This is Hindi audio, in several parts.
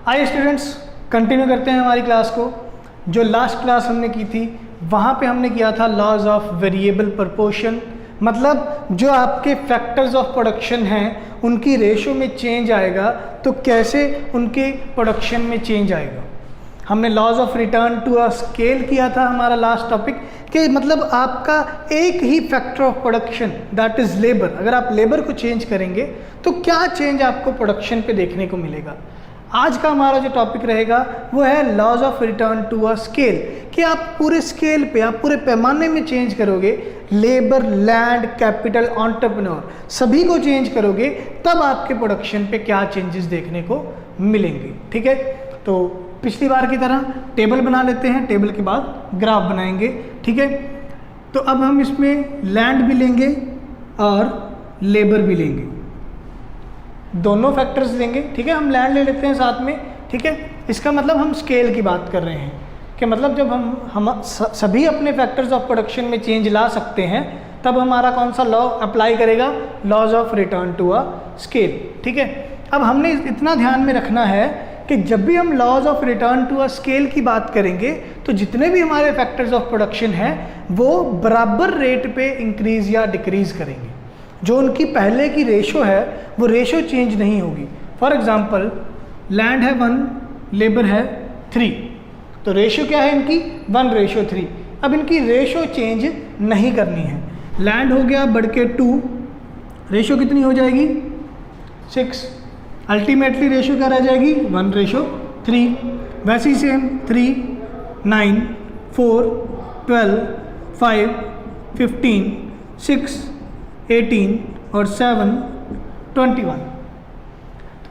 आइए स्टूडेंट्स कंटिन्यू करते हैं हमारी क्लास को। जो लास्ट क्लास हमने की थी वहाँ पे हमने किया था लॉज ऑफ वेरिएबल प्रोपोर्शन, मतलब जो आपके फैक्टर्स ऑफ प्रोडक्शन हैं उनकी रेशो में चेंज आएगा तो कैसे उनके प्रोडक्शन में चेंज आएगा। हमने laws of return to a scale किया था हमारा लास्ट टॉपिक कि मतलब आपका एक ही factor of production that is labour, अगर आप लेबर को चेंज करेंगे तो क्या चेंज आपको प्रोडक्शन पे देखने को मिलेगा। आज का हमारा जो टॉपिक रहेगा वो है laws of return to a scale, कि आप पूरे स्केल पे, आप पूरे पैमाने में चेंज करोगे, लेबर, लैंड, कैपिटल, एंटरप्रेन्योर सभी को चेंज करोगे तब आपके प्रोडक्शन पे क्या चेंजेस देखने को मिलेंगे। ठीक है, तो पिछली बार की तरह टेबल बना लेते हैं, टेबल के बाद ग्राफ बनाएंगे। ठीक है, तो अब हम इसमें लैंड भी लेंगे और लेबर भी लेंगे, दोनों फैक्टर्स लेंगे। ठीक है, हम लैंड ले लेते हैं साथ में। ठीक है, इसका मतलब हम स्केल की बात कर रहे हैं कि मतलब जब हम सभी अपने फैक्टर्स ऑफ प्रोडक्शन में चेंज ला सकते हैं तब हमारा कौन सा लॉ अप्लाई करेगा, laws of return to a scale. ठीक है, अब हमने इतना ध्यान में रखना है कि जब भी हम laws of return to a scale की बात करेंगे तो जितने भी हमारे फैक्टर्स ऑफ प्रोडक्शन हैं वो बराबर रेट पे इंक्रीज या डिक्रीज करेंगे। जो उनकी पहले की रेशो है वो रेशो चेंज नहीं होगी। फॉर एग्जांपल लैंड है 1, लेबर है 3, तो रेशो क्या है इनकी 1:3। अब इनकी रेशो चेंज नहीं करनी है। लैंड हो गया बढ़ के 2, रेशो कितनी हो जाएगी 6, अल्टीमेटली रेशो क्या रह जाएगी 1:3। वैसे ही सेम 3, 9, 4, 12, 5, 15, 6, 18 और 7, 21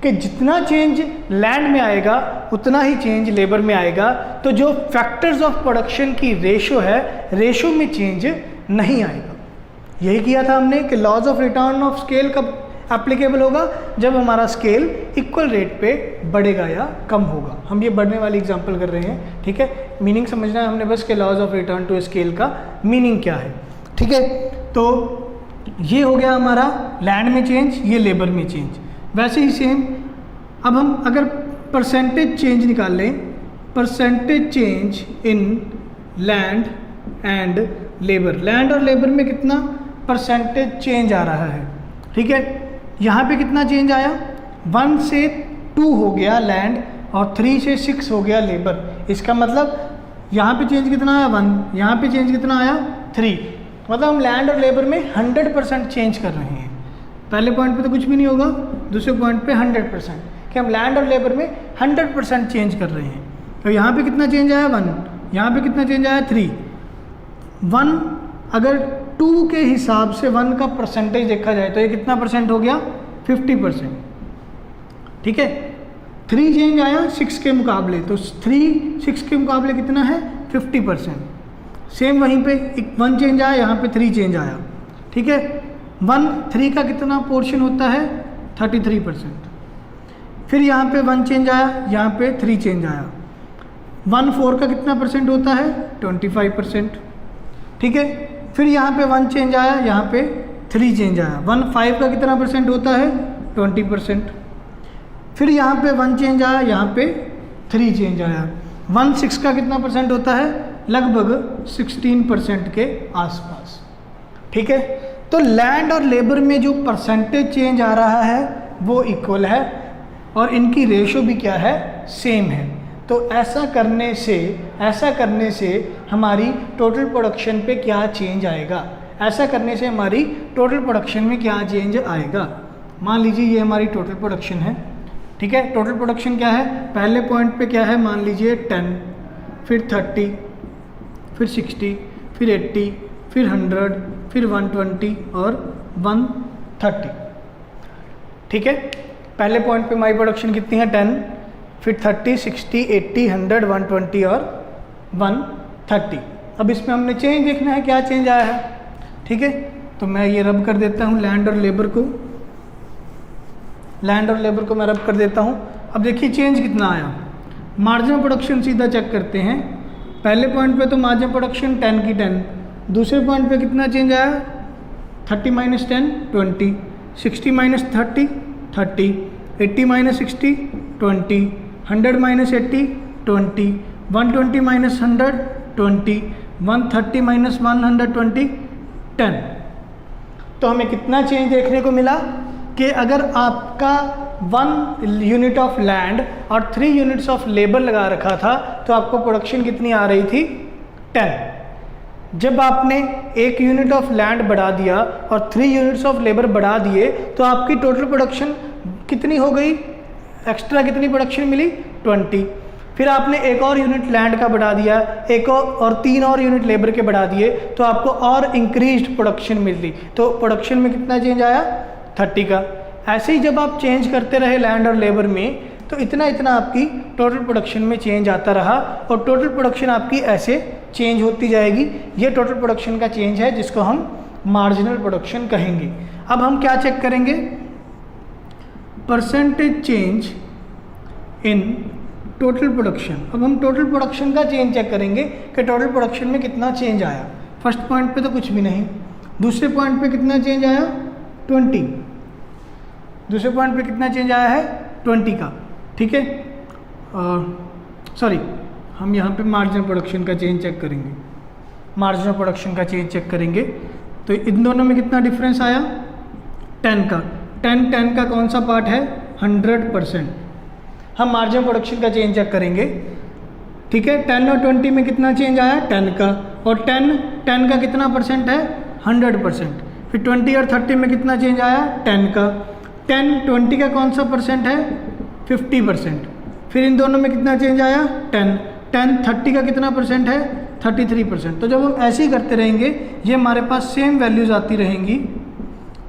कि जितना चेंज लैंड में आएगा उतना ही चेंज लेबर में आएगा। तो जो फैक्टर्स ऑफ प्रोडक्शन की रेशो है, रेशो में चेंज नहीं आएगा। यही किया था हमने कि laws of return of scale कब एप्लीकेबल होगा, जब हमारा स्केल इक्वल रेट पे बढ़ेगा या कम होगा। हम ये बढ़ने वाली एग्जांपल कर रहे हैं। ठीक है, मीनिंग समझना है हमने बस कि laws of return to scale का मीनिंग क्या है। ठीक है, तो ये हो गया हमारा लैंड में चेंज, ये लेबर में चेंज। वैसे ही सेम अब हम अगर परसेंटेज चेंज निकाल लें, percentage change in land and labour, land और लेबर में कितना परसेंटेज चेंज आ रहा है। ठीक है, यहाँ पे कितना चेंज आया, 1 से 2 हो गया लैंड और 3 से 6 हो गया लेबर। इसका मतलब यहाँ पे चेंज कितना आया 1, यहाँ पे चेंज कितना आया 3, मतलब हम लैंड और लेबर में 100% चेंज कर रहे हैं। पहले पॉइंट पे तो कुछ भी नहीं होगा, दूसरे पॉइंट पे 100% कि हम लैंड और लेबर में 100% चेंज कर रहे हैं। तो यहाँ पे कितना चेंज आया 1, यहाँ पे कितना चेंज आया 3। 1 अगर 2 के हिसाब से 1 का परसेंटेज देखा जाए तो ये कितना परसेंट हो गया 50%। ठीक है, 3 चेंज आया 6 के मुकाबले, तो 3 6 के मुकाबले कितना है 50%। सेम वहीं पे 1 चेंज आया, यहाँ पे 3 चेंज आया। ठीक है, 1 3 का कितना पोर्शन होता है 33%। फिर यहाँ पे 1 चेंज आया, यहाँ पे 3 चेंज आया। 1 4 का कितना परसेंट होता है 25%। ठीक है, फिर यहाँ पे 1 चेंज आया, यहाँ पे 3 चेंज आया। 1 5 का कितना परसेंट होता है 20%। फिर यहाँ पे 1 चेंज आया, यहाँ पे 3 चेंज आया। 1 6 का कितना परसेंट होता है लगभग 16% के आसपास। ठीक है, तो लैंड और लेबर में जो परसेंटेज चेंज आ रहा है वो इक्वल है और इनकी रेशो भी क्या है सेम है। तो ऐसा करने से हमारी टोटल प्रोडक्शन पे क्या चेंज आएगा, ऐसा करने से हमारी टोटल प्रोडक्शन में क्या चेंज आएगा। मान लीजिए ये हमारी टोटल प्रोडक्शन है। ठीक है, टोटल प्रोडक्शन क्या है, पहले पॉइंट पे क्या है मान लीजिए 10, फिर 30, फिर 60, फिर 80, फिर 100, फिर 120 और 130। ठीक है, पहले पॉइंट पे हमारी प्रोडक्शन कितनी है 10, फिर 30, 60, 80, 100, 120 और 130। अब इसमें हमने चेंज देखना है क्या चेंज आया है। ठीक है, तो मैं ये रब कर देता हूँ लैंड और लेबर को, लैंड और लेबर को मैं रब कर देता हूँ। अब देखिए चेंज कितना आया। मार्जिन प्रोडक्शन सीधा चेक करते हैं। पहले पॉइंट पे तो मार्जिन प्रोडक्शन 10 की 10, दूसरे पॉइंट पे कितना चेंज आया 30 - 10 20, 60 - 30 30, 80 - 60 20, 100 माइनस 80 20, 120 माइनस 100 20, 130 माइनस 120 10। तो हमें कितना चेंज देखने को मिला कि अगर आपका 1 यूनिट ऑफ लैंड और 3 यूनिट्स ऑफ लेबर लगा रखा था तो आपको प्रोडक्शन कितनी आ रही थी 10। जब आपने 1 यूनिट ऑफ लैंड बढ़ा दिया और 3 यूनिट्स ऑफ लेबर बढ़ा दिए तो आपकी टोटल प्रोडक्शन कितनी हो गई, एक्स्ट्रा कितनी प्रोडक्शन मिली 20। फिर आपने 1 और यूनिट लैंड का बढ़ा दिया, 1 और 3 और यूनिट लेबर के बढ़ा दिए तो आपको और इंक्रीज्ड प्रोडक्शन मिली। तो प्रोडक्शन में कितना चेंज आया 30 का। ऐसे ही जब आप चेंज करते रहे लैंड और लेबर में तो इतना इतना आपकी टोटल प्रोडक्शन में चेंज आता रहा और टोटल प्रोडक्शन आपकी ऐसे चेंज होती जाएगी। ये टोटल प्रोडक्शन का चेंज है जिसको हम मार्जिनल प्रोडक्शन कहेंगे। अब हम क्या चेक करेंगे, percentage change in total production. अब हम टोटल प्रोडक्शन का चेंज चेक करेंगे कि टोटल प्रोडक्शन में कितना चेंज आया। फर्स्ट पॉइंट पे तो कुछ भी नहीं, दूसरे पॉइंट पे कितना चेंज आया 20, दूसरे पॉइंट पे कितना चेंज आया है 20 का, ठीक है। सॉरी, हम यहाँ पे मार्जिनल प्रोडक्शन का चेंज चेक करेंगे, मार्जिनल प्रोडक्शन का चेंज चेक करेंगे। तो इन दोनों में कितना डिफरेंस आया 10 का। 10 का कौन सा पार्ट है 100%। हम मार्जिनल प्रोडक्शन का चेंज चेक करेंगे, ठीक है। 10 और 20 में कितना चेंज आया 10 का, और 10 का कितना परसेंट है 100%। फिर 20 और 30 में कितना चेंज आया 10 का। 20 का कौन सा परसेंट है 50%। फिर इन दोनों में कितना चेंज आया 10 30 का कितना परसेंट है 33%। तो जब हम ऐसे ही करते रहेंगे ये हमारे पास सेम वैल्यूज़ आती रहेंगी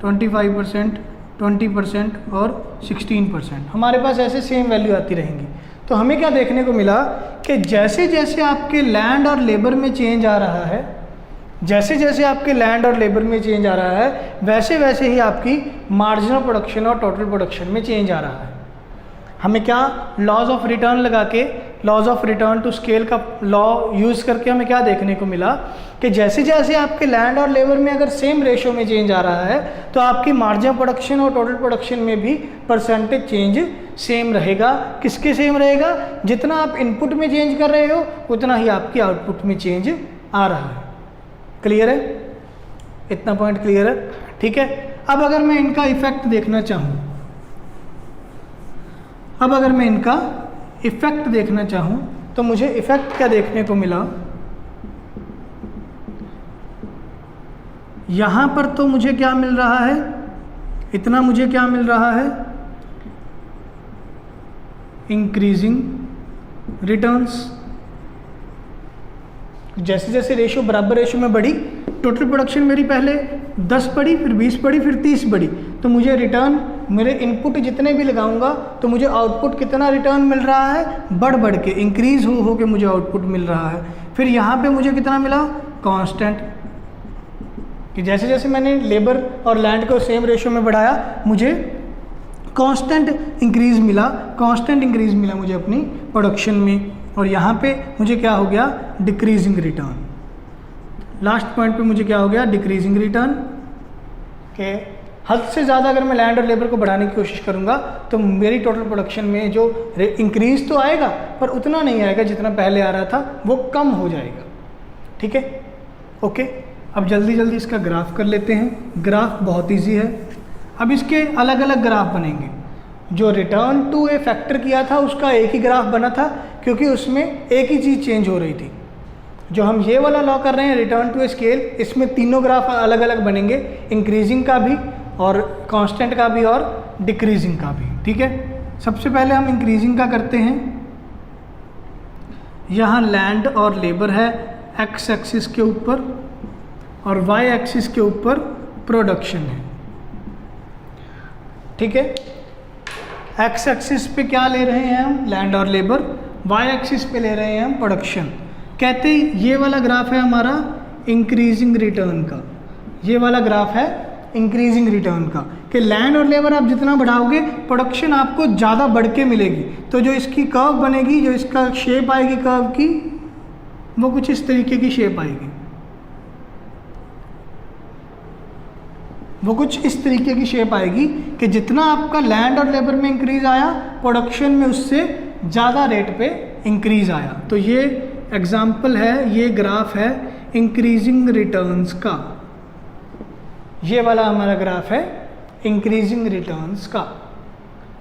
25%, 20% और 16%, हमारे पास ऐसे सेम वैल्यू आती रहेंगी। तो हमें क्या देखने को मिला कि जैसे जैसे आपके लैंड और लेबर में चेंज आ रहा है, जैसे जैसे आपके लैंड और लेबर में चेंज आ रहा है वैसे वैसे ही आपकी मार्जिनल प्रोडक्शन और टोटल प्रोडक्शन में चेंज आ रहा है। हमें क्या लॉज ऑफ रिटर्न लगा के, laws of return to scale का लॉ यूज़ करके हमें क्या देखने को मिला कि जैसे जैसे आपके लैंड और लेबर में अगर सेम रेशो में चेंज आ रहा है तो आपकी मार्जिनल प्रोडक्शन और टोटल प्रोडक्शन में भी परसेंटेज चेंज सेम रहेगा। किसके सेम रहेगा, जितना आप इनपुट में चेंज कर रहे हो उतना ही आपकी आउटपुट में चेंज आ रहा है। क्लियर है, इतना पॉइंट क्लियर है, ठीक है। अब अगर मैं इनका इफेक्ट देखना चाहूँ, अब अगर मैं इनका इफेक्ट देखना चाहूँ तो मुझे इफेक्ट क्या देखने को मिला, यहाँ पर तो मुझे क्या मिल रहा है, इतना मुझे क्या मिल रहा है इंक्रीजिंग रिटर्न्स। जैसे जैसे रेशो बराबर रेशो में बढ़ी, टोटल प्रोडक्शन मेरी पहले 10 बढ़ी, फिर 20 बढ़ी, फिर 30 बढ़ी, तो मुझे रिटर्न मेरे इनपुट जितने भी लगाऊंगा तो मुझे आउटपुट कितना रिटर्न मिल रहा है, बढ़ बढ़ के इंक्रीज हो के मुझे आउटपुट मिल रहा है। फिर यहाँ पे मुझे कितना मिला कांस्टेंट, कि जैसे जैसे मैंने लेबर और लैंड को सेम रेशो में बढ़ाया मुझे कांस्टेंट इंक्रीज मिला, कांस्टेंट इंक्रीज मिला मुझे अपनी प्रोडक्शन में। और यहाँ पे मुझे क्या हो गया डिक्रीजिंग रिटर्न। लास्ट पॉइंट पे मुझे क्या हो गया डिक्रीजिंग रिटर्न, के हद से ज़्यादा अगर मैं लैंड और लेबर को बढ़ाने की कोशिश करूँगा तो मेरी टोटल प्रोडक्शन में जो इंक्रीज तो आएगा पर उतना नहीं आएगा जितना पहले आ रहा था, वो कम हो जाएगा। ठीक है, ओके। अब जल्दी जल्दी इसका ग्राफ कर लेते हैं। ग्राफ बहुत ईजी है। अब इसके अलग अलग ग्राफ बनेंगे। जो रिटर्न टू ए फैक्टर किया था उसका एक ही ग्राफ बना था क्योंकि उसमें एक ही चीज़ चेंज हो रही थी। जो हम ये वाला लॉ कर रहे हैं रिटर्न टू ए स्केल, इसमें तीनों ग्राफ अलग अलग बनेंगे, इंक्रीजिंग का भी और कांस्टेंट का भी और डिक्रीजिंग का भी। ठीक है, सबसे पहले हम इंक्रीजिंग का करते हैं। यहाँ लैंड और लेबर है एक्स एक्सिस के ऊपर और वाई एक्सिस के ऊपर प्रोडक्शन है। ठीक है, एक्स एक्सिस पे क्या ले रहे हैं हम लैंड और लेबर, वाई एक्सिस पे ले रहे हैं हम प्रोडक्शन। कहते हैं ये वाला ग्राफ है हमारा इंक्रीजिंग रिटर्न का, ये वाला ग्राफ है इंक्रीजिंग रिटर्न का, कि लैंड और लेबर आप जितना बढ़ाओगे प्रोडक्शन आपको ज़्यादा बढ़ के मिलेगी। तो जो इसकी कर्व बनेगी, जो इसका शेप आएगी कर्व की, वो कुछ इस तरीके की शेप आएगी, वो कुछ इस तरीके की शेप आएगी कि जितना आपका लैंड और लेबर में इंक्रीज आया प्रोडक्शन में उससे ज़्यादा रेट पे इंक्रीज आया। तो ये एग्जाम्पल है, ये ग्राफ है इंक्रीजिंग रिटर्न्स का, ये वाला हमारा ग्राफ है इंक्रीजिंग रिटर्न्स का।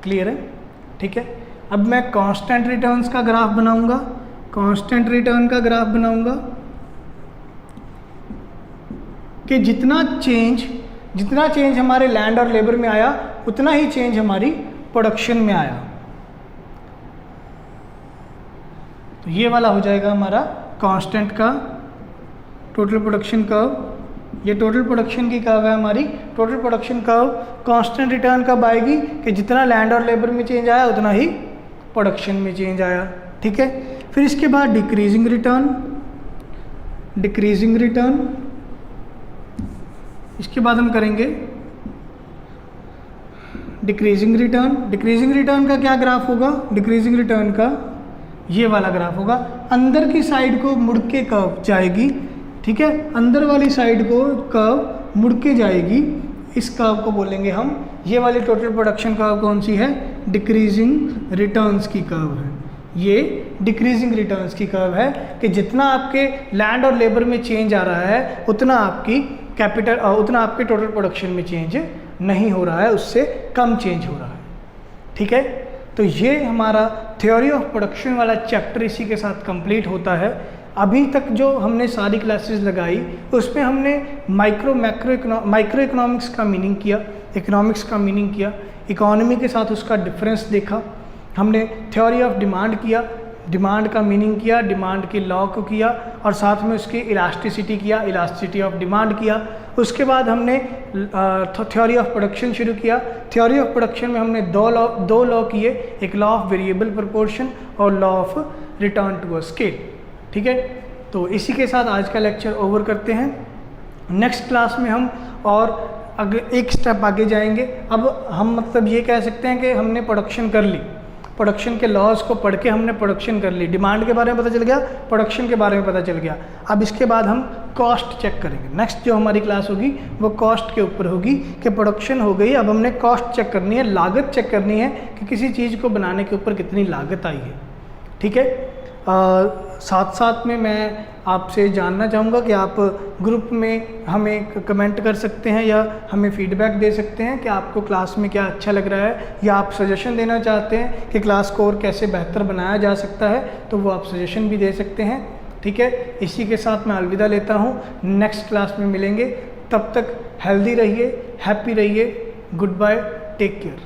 क्लियर है? ठीक है। अब मैं कांस्टेंट रिटर्न्स का ग्राफ बनाऊंगा, कांस्टेंट रिटर्न का ग्राफ बनाऊंगा कि जितना चेंज हमारे लैंड और लेबर में आया उतना ही चेंज हमारी प्रोडक्शन में आया। तो ये वाला हो जाएगा हमारा कांस्टेंट का टोटल प्रोडक्शन कर्व। ये टोटल प्रोडक्शन की कर्व है हमारी। Total production curve constant return कब आएगी कि जितना लैंड और लेबर में चेंज आया उतना ही प्रोडक्शन में चेंज आया। ठीक है। फिर इसके बाद डिक्रीजिंग रिटर्न, इसके बाद हम करेंगे डिक्रीजिंग रिटर्न का क्या ग्राफ होगा? डिक्रीजिंग रिटर्न का ये वाला ग्राफ होगा। अंदर की साइड को मुड़ के कर्व जाएगी। ठीक है, अंदर वाली साइड को कर्व मुड़ के जाएगी। इस कर्व को बोलेंगे हम, ये वाली टोटल प्रोडक्शन कर्व कौन सी है? डिक्रीजिंग रिटर्न्स की कर्व है। ये डिक्रीजिंग रिटर्न्स की कर्व है कि जितना आपके लैंड और लेबर में चेंज आ रहा है उतना आपके टोटल प्रोडक्शन में चेंज नहीं हो रहा है, उससे कम चेंज हो रहा है। ठीक है। तो ये हमारा थ्योरी ऑफ प्रोडक्शन वाला चैप्टर इसी के साथ कंप्लीट होता है। अभी तक जो हमने सारी क्लासेस लगाई उसमें हमने माइक्रो इकोनॉमिक्स का मीनिंग किया, इकोनॉमिक्स का मीनिंग किया, इकोनॉमी के साथ उसका डिफरेंस देखा, हमने थ्योरी ऑफ डिमांड किया, डिमांड का मीनिंग किया, डिमांड के लॉ को किया और साथ में उसकी इलास्टिसिटी किया, इलास्टिसिटी ऑफ डिमांड किया। उसके बाद हमने थ्योरी ऑफ प्रोडक्शन शुरू किया। थ्योरी ऑफ प्रोडक्शन में हमने दो लॉ किए, एक लॉ ऑफ वेरिएबल प्रोपोर्शन और law of return to a scale. ठीक है। तो इसी के साथ आज का लेक्चर ओवर करते हैं। नेक्स्ट क्लास में हम और अगर एक स्टेप आगे जाएंगे। अब हम मतलब ये कह सकते हैं कि हमने प्रोडक्शन कर ली, प्रोडक्शन के लॉज को पढ़ के हमने प्रोडक्शन कर ली, डिमांड के बारे में पता चल गया, प्रोडक्शन के बारे में पता चल गया। अब इसके बाद हम कॉस्ट चेक करेंगे। नेक्स्ट जो हमारी क्लास होगी वो कॉस्ट के ऊपर होगी कि प्रोडक्शन हो गई, अब हमने कॉस्ट चेक करनी है, लागत चेक करनी है कि किसी चीज़ को बनाने के ऊपर कितनी लागत आई है। ठीक है। साथ साथ में मैं आपसे जानना चाहूँगा कि आप ग्रुप में हमें कमेंट कर सकते हैं या हमें फीडबैक दे सकते हैं कि आपको क्लास में क्या अच्छा लग रहा है, या आप सजेशन देना चाहते हैं कि क्लास को और कैसे बेहतर बनाया जा सकता है, तो वो आप सजेशन भी दे सकते हैं। ठीक है। इसी के साथ मैं अलविदा लेता हूँ, नेक्स्ट क्लास में मिलेंगे। तब तक हेल्दी रहिए, हैप्पी रहिए। Good bye, take care.